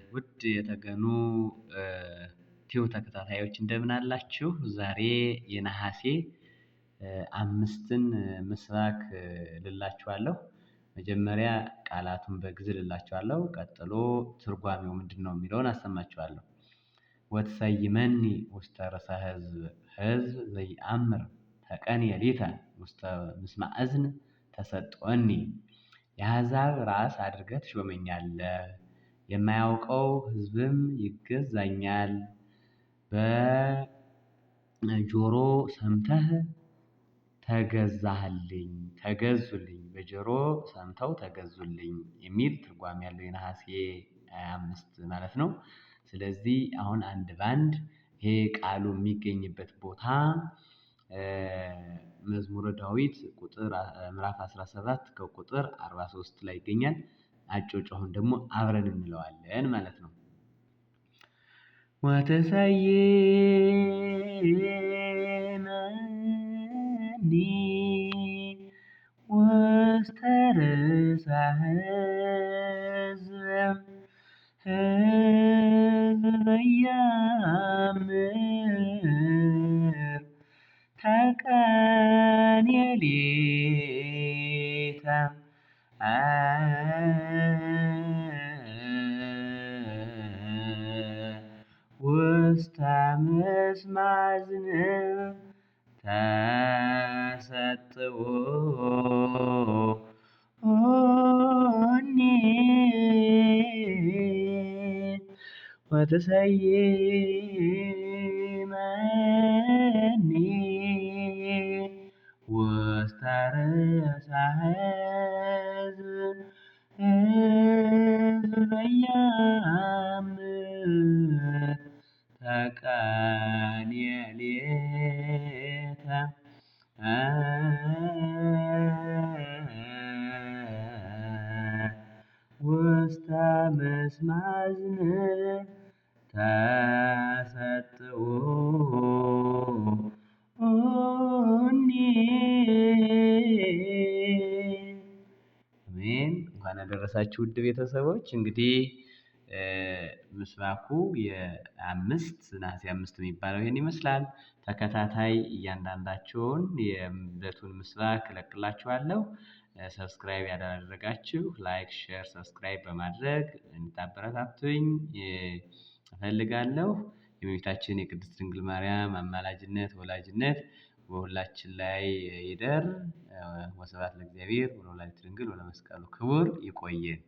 ውድ የተገኑ ቲዩብ ተከታታዮች እንደምን አላችሁ? ዛሬ የነሐሴ አምስትን ምስባክ ልላችኋለሁ። መጀመሪያ ቃላቱን በግዕዝ ልላችኋለሁ። ቀጥሎ ትርጓሜው ምንድነው የሚለውን አሰማችኋለሁ። ወትሰይመኒ ውስተ ርእሰ ሕዝብ ዘይአምር ተቀንየ ሊተ ውስተ ምስማዕ እዝን ተሰጥኦኒ። የአሕዛብ ራስ አድርገህ ትሾመኛለህ፣ የማያውቀው ሕዝብም ይገዛኛል። በጆሮ ሰምተህ ተገዛህልኝ፣ ተገዙልኝ፣ በጆሮ ሰምተው ተገዙልኝ የሚል ትርጓሜ ያለው የነሐሴ 5 ማለት ነው። ስለዚህ አሁን አንድ ባንድ ይሄ ቃሉ የሚገኝበት ቦታ መዝሙረ ዳዊት ምዕራፍ 17 ከቁጥር 43 ላይ ይገኛል። አጮጮሁን ደግሞ አብረን እንለዋለን ማለት ነው። ወተሰይመኒ ውስተ ርእሰ ሕዝብ ዘይአምር ተቀንየ ሊተ ውስተ ምስማዕ እዝን ተሰጥኦኒ። ወትሰይመኒ ውስተ ርእሰ ሕዝብ ዘይአምር ተቀንየ ሊተ ውስተ ምስማዕ እዝን ተሰጥኦኒ። አሜን። እንኳን አደረሳችሁ ውድ ቤተሰቦች። እንግዲህ ምስባኩ ነሐሴ 5 የሚባለው ይሄን ይመስላል። ተከታታይ እያንዳንዳቸውን የዕለቱን ምስባክ እለቅላችኋለሁ። ሰብስክራይብ ያላደረጋችሁ ላይክ፣ ሼር፣ ሰብስክራይብ በማድረግ እንድታበረታቱኝ እፈልጋለሁ። የእመቤታችን የቅድስት ድንግል ማርያም አማላጅነት ወላጅነት በሁላችን ላይ ይደር። ወስብሐት ለእግዚአብሔር ወለወላዲቱ ድንግል ወለመስቀሉ ክቡር። ይቆየን።